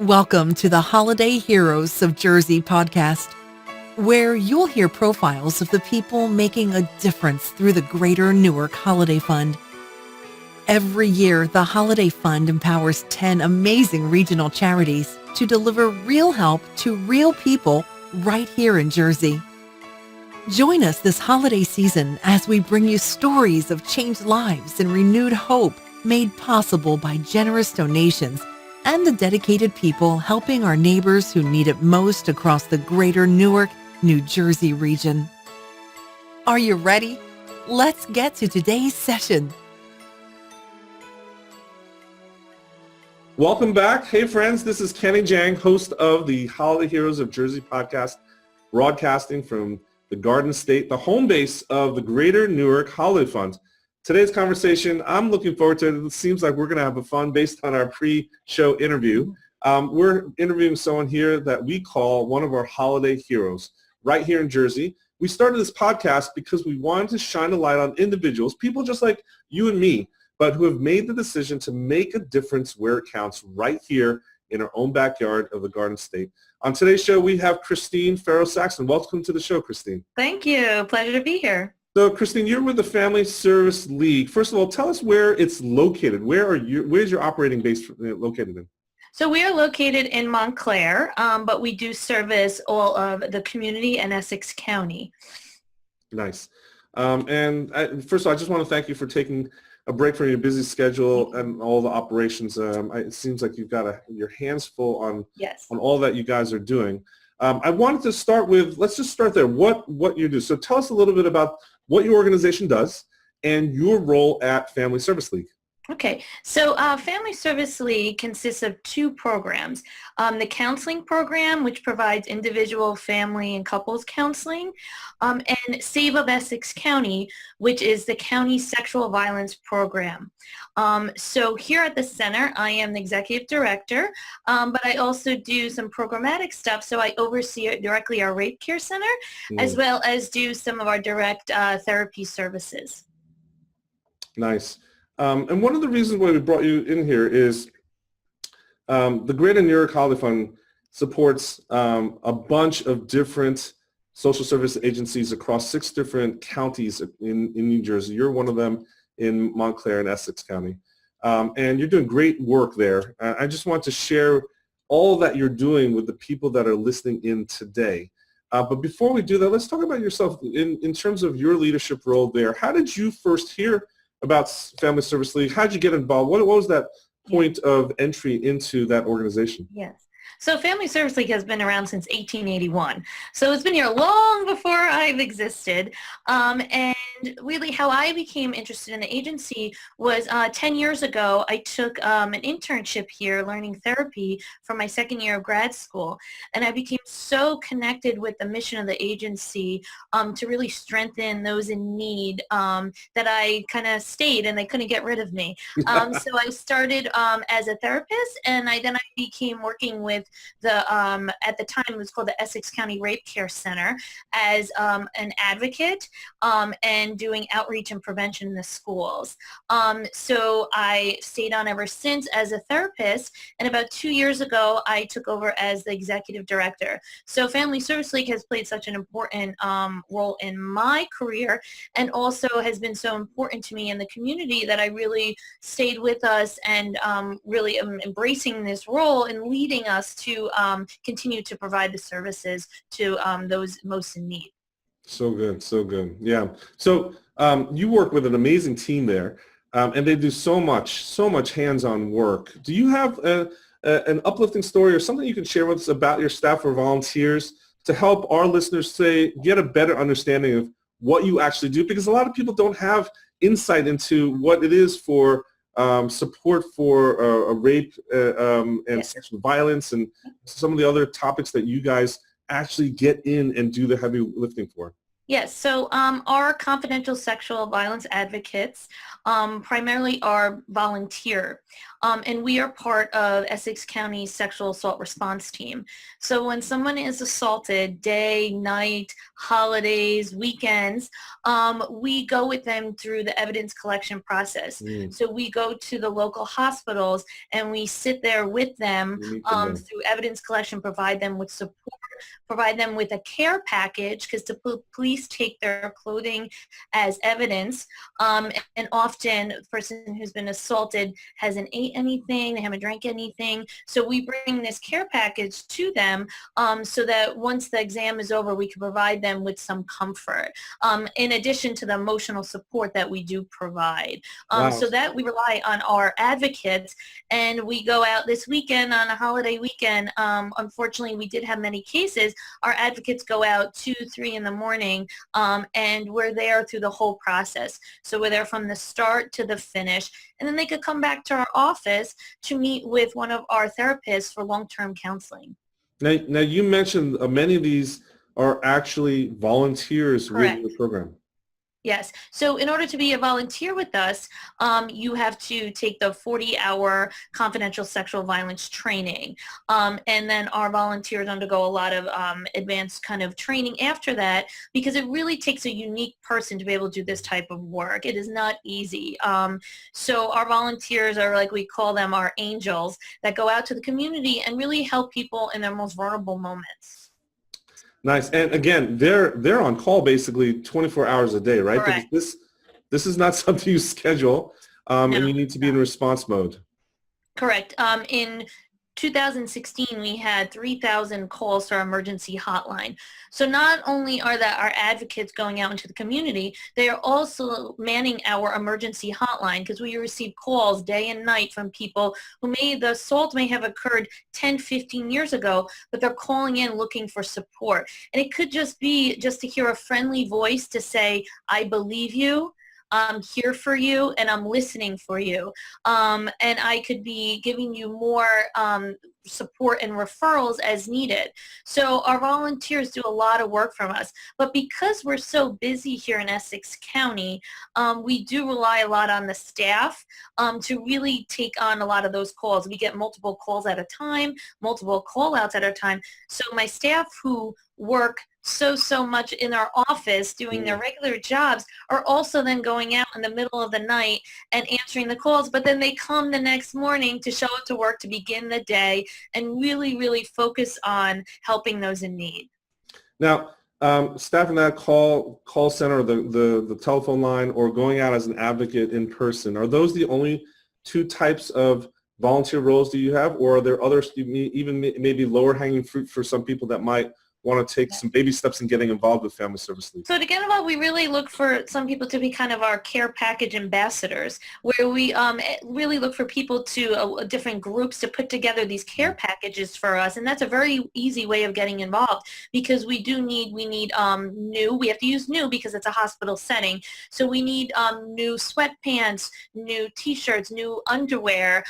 Welcome to the Holiday Heroes of Jersey podcast, where you'll hear profiles of the people making a difference through the Greater Newark Holiday Fund. Every year, the Holiday Fund empowers 10 amazing regional charities to deliver real help to real people right here in Jersey. Join us this holiday season as we bring you stories of changed lives and renewed hope made possible by generous donations and the dedicated people helping our neighbors who need it most across the Greater Newark, New Jersey region. Are you ready? Let's get to today's session. Welcome back. Hey friends, this is Kenny Jang, host of the Holiday Heroes of Jersey podcast, broadcasting from the Garden State, the home base of the Greater Newark Holiday Fund. Today's conversation, I'm looking forward to it. It seems like we're going to have a fun based on our pre-show interview. We're interviewing someone here that we call one of our holiday heroes right here in Jersey. We started this podcast because we wanted to shine a light on individuals, people just like you and me, but who have made the decision to make a difference where it counts right here in our own backyard of the Garden State. On today's show, we have Christine Ferro-Saxon. Welcome to the show, Christine. Thank you. Pleasure to be here. So, Christine, you're with the Family Service League. First of all, tell us where it's located. Where's your operating base located in? So we are located in Montclair, but we do service all of the community and Essex County. Nice. First of all, I just want to thank you for taking a break from your busy schedule and all the operations. It seems like you've got your hands full on all that you guys are doing. I wanted to start with, let's just start there, what you do. So tell us a little bit about what your organization does and your role at Family Service League. Okay, so Family Service League consists of two programs. The counseling program, which provides individual, family, and couples counseling, and Save of Essex County, which is the county sexual violence program. So here at the center, I am the executive director, but I also do some programmatic stuff. So I oversee directly our rape care center, as well as do some of our direct therapy services. Nice. And one of the reasons why we brought you in here is the Greater Newark Holiday Fund supports a bunch of different social service agencies across 6 different counties in New Jersey. You're one of them in Montclair and Essex County. And you're doing great work there. I just want to share all that you're doing with the people that are listening in today. But before we do that, let's talk about yourself in terms of your leadership role there. How did you first hear about Family Service League? How did you get involved? What was that point of entry into that organization? Yes. So Family Service League has been around since 1881. So it's been here long before I've existed. And really how I became interested in the agency was 10 years ago, I took an internship here learning therapy for my second year of grad school. And I became so connected with the mission of the agency to really strengthen those in need that I kind of stayed and they couldn't get rid of me. So I started as a therapist, and then I became working with the at the time it was called the Essex County Rape Care Center as an advocate and doing outreach and prevention in the schools. So I stayed on ever since as a therapist, and about 2 years ago I took over as the executive director. So Family Service League has played such an important role in my career, and also has been so important to me in the community that I really stayed with us and really am embracing this role and leading us to continue to provide the services to those most in need. So good, so good. Yeah. So you work with an amazing team there, and they do so much hands-on work. Do you have an uplifting story or something you can share with us about your staff or volunteers to help our listeners get a better understanding of what you actually do? Because a lot of people don't have insight into what it is for support for a rape and sexual violence and some of the other topics that you guys actually get in and do the heavy lifting for. Yes, so our confidential sexual violence advocates primarily are volunteer, and we are part of Essex County's sexual assault response team. So when someone is assaulted, day, night, holidays, weekends, we go with them through the evidence collection process. Mm, So we go to the local hospitals and we sit there with them you meet them there. through evidence collection, provide them with support, provide them with a care package because the police take their clothing as evidence. And often the person who's been assaulted hasn't ate anything, they haven't drank anything. So we bring this care package to them so that once the exam is over, we can provide them with some comfort, in addition to the emotional support that we do provide. Wow. So that we rely on our advocates, and we go out this weekend on a holiday weekend. Unfortunately, we did have many cases. Our advocates go out 2, 3 in the morning, and we're there through the whole process. So we're there from the start to the finish, and then they could come back to our office to meet with one of our therapists for long-term counseling. Now you mentioned many of these are actually volunteers with your Correct. program. Yes. So in order to be a volunteer with us, you have to take the 40-hour confidential sexual violence training. And then our volunteers undergo a lot of advanced kind of training after that, because it really takes a unique person to be able to do this type of work. It is not easy. So our volunteers are, like we call them, our angels that go out to the community and really help people in their most vulnerable moments. Nice. And again, they're on call basically 24 hours a day, right? Because Correct. this is not something you schedule, No. and you need to be in response mode. Correct. In 2016, we had 3,000 calls to our emergency hotline. So not only are that our advocates going out into the community, they are also manning our emergency hotline, because we receive calls day and night from people who the assault may have occurred 10, 15 years ago, but they're calling in looking for support. And it could just be just to hear a friendly voice to say, I believe you. I'm here for you and I'm listening for you. And I could be giving you more support and referrals as needed. So our volunteers do a lot of work from us. But because we're so busy here in Essex County, we do rely a lot on the staff to really take on a lot of those calls. We get multiple calls at a time, multiple call outs at a time. So my staff who work so much in our office doing their regular jobs are also then going out in the middle of the night and answering the calls, but then they come the next morning to show up to work to begin the day and really focus on helping those in need. Now, staff in that call center, the telephone line, or going out as an advocate in person, are those the only two types of volunteer roles do you have, or are there others, even maybe lower hanging fruit for some people that might want to take some baby steps in getting involved with Family Service League? So to get involved, we really look for some people to be kind of our care package ambassadors, where we really look for people to different groups to put together these care packages for us, and that's a very easy way of getting involved, because we need new. We have to use new because it's a hospital setting, so we need new sweatpants, new T-shirts, new underwear,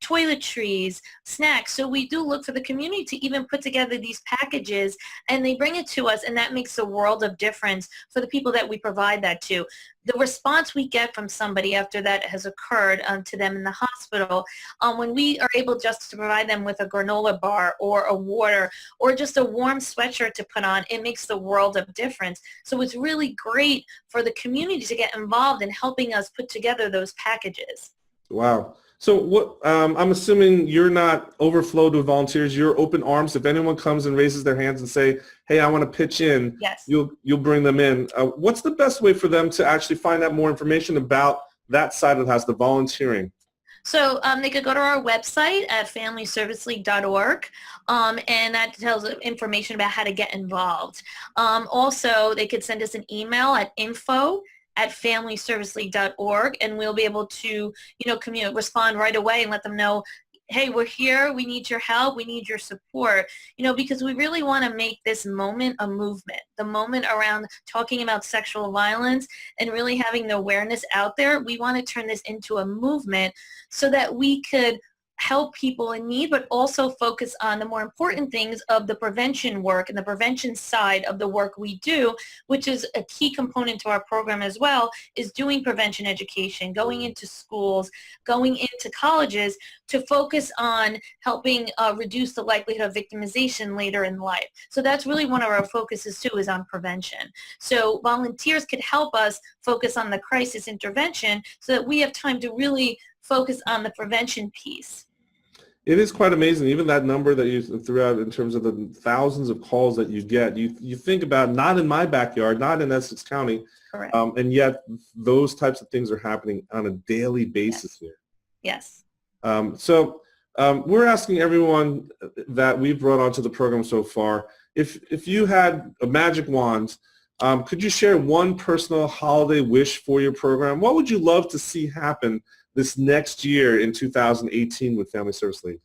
toiletries, snacks. So we do look for the community to even put together these packages, and they bring it to us, and that makes a world of difference for the people that we provide that to. The response we get from somebody after that has occurred to them in the hospital, when we are able just to provide them with a granola bar or a water or just a warm sweatshirt to put on, it makes the world of difference. So it's really great for the community to get involved in helping us put together those packages. Wow. So what? I'm assuming you're not overflowed with volunteers. You're open arms. If anyone comes and raises their hands and say, "Hey, I want to pitch in," Yes. you'll bring them in. What's the best way for them to actually find out more information about that side of the house, the volunteering? So they could go to our website at familyserviceleague.org, and that tells information about how to get involved. Also, they could send us an email at info@familyserviceleague.org, and we'll be able to, respond right away and let them know, hey, we're here, we need your help, we need your support, because we really want to make this moment a movement, the moment around talking about sexual violence and really having the awareness out there. We want to turn this into a movement so that we could help people in need, but also focus on the more important things of the prevention work and the prevention side of the work we do, which is a key component to our program as well, is doing prevention education, going into schools, going into colleges to focus on helping reduce the likelihood of victimization later in life. So that's really one of our focuses too, is on prevention. So volunteers could help us focus on the crisis intervention so that we have time to really focus on the prevention piece. It is quite amazing, even that number that you threw out in terms of the thousands of calls that you get. You think about, not in my backyard, not in Essex County, Correct. And yet those types of things are happening on a daily basis here. Yes. So we're asking everyone that we've brought onto the program so far, if you had a magic wand, could you share one personal holiday wish for your program? What would you love to see happen this next year in 2018 with Family Service League?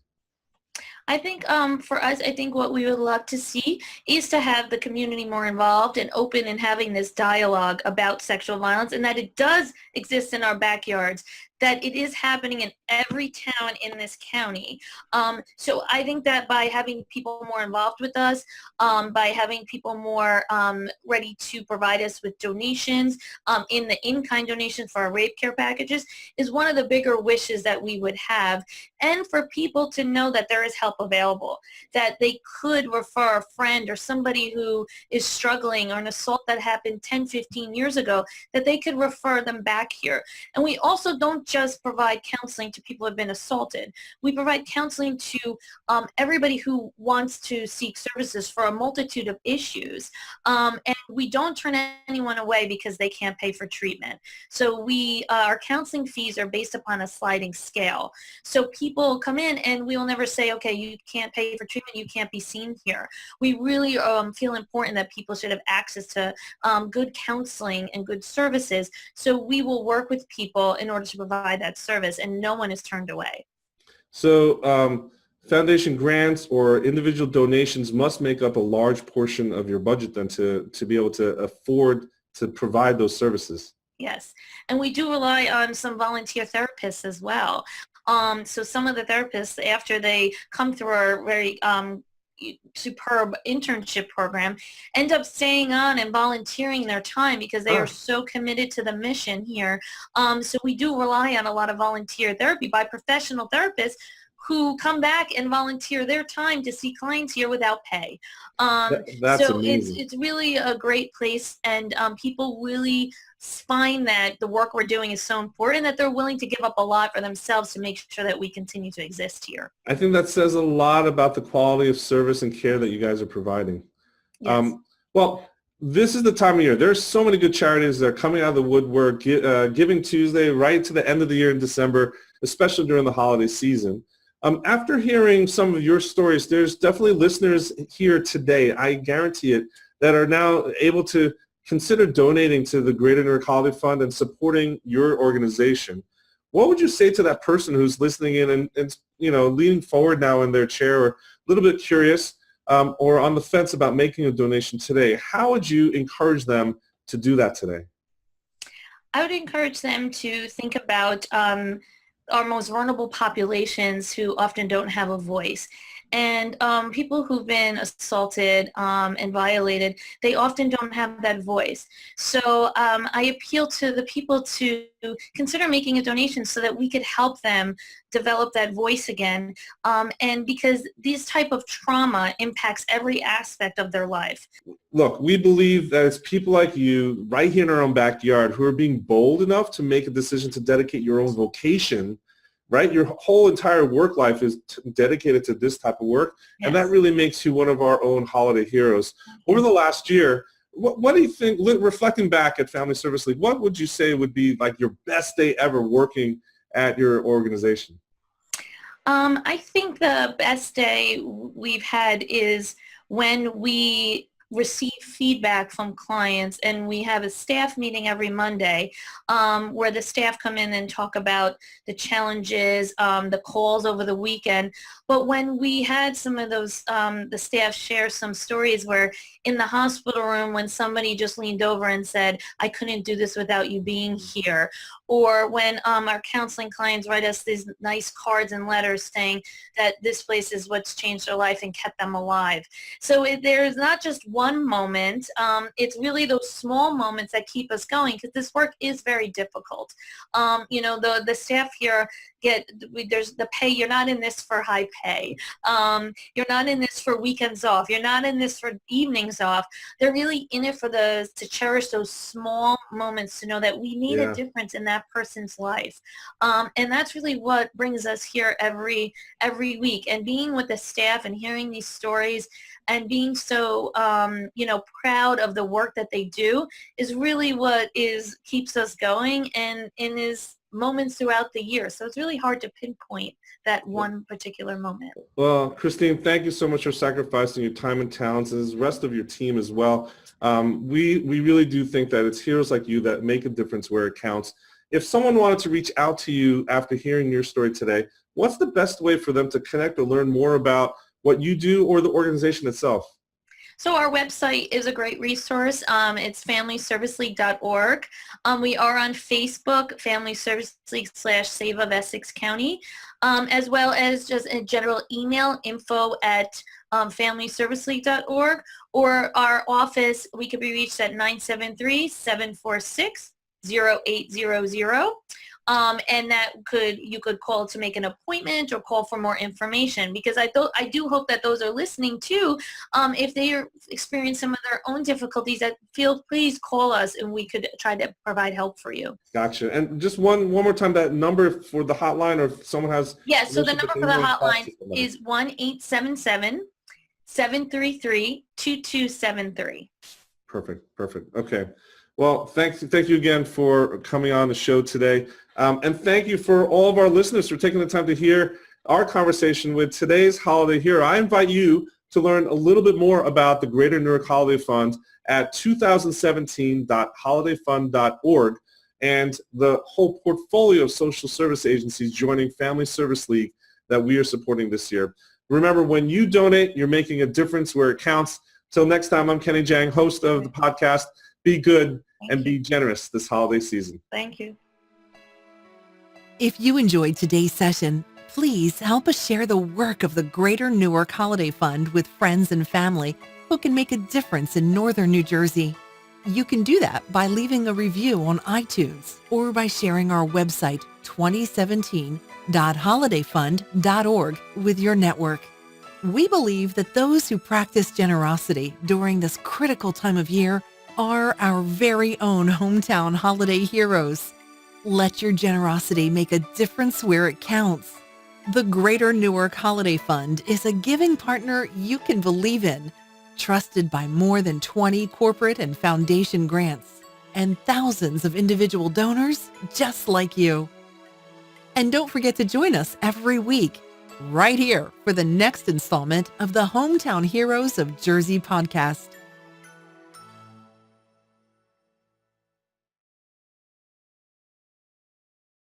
I think for us, I think what we would love to see is to have the community more involved and open and having this dialogue about sexual violence, and that it does exist in our backyards, that it is happening in every town in this county. So I think that by having people more involved with us, by having people more ready to provide us with donations, in the in-kind donations for our rape care packages, is one of the bigger wishes that we would have. And for people to know that there is help available, that they could refer a friend or somebody who is struggling, or an assault that happened 10, 15 years ago, that they could refer them back here. And we also don't just provide counseling to people who have been assaulted. We provide counseling to everybody who wants to seek services for a multitude of issues. And we don't turn anyone away because they can't pay for treatment. So our counseling fees are based upon a sliding scale. So people come in and we will never say, okay, you can't pay for treatment, you can't be seen here. We really feel important that people should have access to good counseling and good services. So we will work with people in order to provide that service, and no one is turned away. So foundation grants or individual donations must make up a large portion of your budget then to be able to afford to provide those services. Yes, and we do rely on some volunteer therapists as well. So some of the therapists, after they come through our very superb internship program, end up staying on and volunteering their time because they are so committed to the mission here. So we do rely on a lot of volunteer therapy by professional therapists who come back and volunteer their time to see clients here without pay. That's so amazing. it's really a great place, and people really find that the work we're doing is so important that they're willing to give up a lot for themselves to make sure that we continue to exist here. I think that says a lot about the quality of service and care that you guys are providing. Yes. Well, this is the time of year. There's so many good charities that are coming out of the woodwork, Giving Tuesday right to the end of the year in December, especially during the holiday season. After hearing some of your stories, there's definitely listeners here today, I guarantee it, that are now able to consider donating to the Greater Newark Holiday Fund and supporting your organization. What would you say to that person who's listening in and leaning forward now in their chair, or a little bit curious, or on the fence about making a donation today? How would you encourage them to do that today? I would encourage them to think about our most vulnerable populations who often don't have a voice. And people who've been assaulted and violated, they often don't have that voice. So I appeal to the people to consider making a donation so that we could help them develop that voice again. And because this type of trauma impacts every aspect of their life. Look, we believe that it's people like you right here in our own backyard who are being bold enough to make a decision to dedicate your own vocation, right? Your whole entire work life is dedicated to this type of work, Yes. and that really makes you one of our own holiday heroes. Over the last year, what do you think, reflecting back at Family Service League, what would you say would be like your best day ever working at your organization? I think the best day we've had is when we receive feedback from clients, and we have a staff meeting every Monday where the staff come in and talk about the challenges, the calls over the weekend. But when we had some of those, the staff share some stories where in the hospital room when somebody just leaned over and said, I couldn't do this without you being here. Or when our counseling clients write us these nice cards and letters saying that this place is what's changed their life and kept them alive. So there's not just one moment. It's really those small moments that keep us going, because this work is very difficult. The staff here there's the pay. You're not in this for high pay. You're not in this for weekends off. You're not in this for evenings off. They're really in it to cherish those small moments, to know that we made a difference in that person's life. And that's really what brings us here every week. And being with the staff and hearing these stories and being so, proud of the work that they do is really what keeps us going and is moments throughout the year. So it's really hard to pinpoint that one particular moment. Well, Christine, thank you so much for sacrificing your time and talents, and the rest of your team as well. We really do think that it's heroes like you that make a difference where it counts. If someone wanted to reach out to you after hearing your story today, what's the best way for them to connect or learn more about what you do or the organization itself? So our website is a great resource. It's FamilyServiceLeague.org. We are on Facebook, Family Service League / Save of Essex County, as well as just a general email, info@FamilyServiceLeague.org, or our office, we could be reached at 973-746-0800. And you could call to make an appointment or call for more information, because I do hope that those are listening too. If they are experiencing some of their own difficulties, please call us and we could try to provide help for you. Gotcha. And just one more time, that number for the hotline, or if someone has... Yeah, so the number for the hotline is 1-877-733-2273. Perfect. Okay. Well, thank you again for coming on the show today. And thank you for all of our listeners for taking the time to hear our conversation with today's Holiday Hero. I invite you to learn a little bit more about the Greater Newark Holiday Fund at 2017.holidayfund.org and the whole portfolio of social service agencies joining Family Service League that we are supporting this year. Remember, when you donate, you're making a difference where it counts. Till next time, I'm Kenny Jang, host of the podcast. Be good and be generous this holiday season. Thank you. If you enjoyed today's session, please help us share the work of the Greater Newark Holiday Fund with friends and family who can make a difference in northern New Jersey. You can do that by leaving a review on iTunes or by sharing our website 2017.holidayfund.org with your network. We believe that those who practice generosity during this critical time of year are our very own hometown holiday heroes. Let your generosity make a difference where it counts. The Greater Newark Holiday Fund is a giving partner you can believe in, trusted by more than 20 corporate and foundation grants, and thousands of individual donors just like you. And don't forget to join us every week, right here, for the next installment of the Hometown Heroes of Jersey podcast.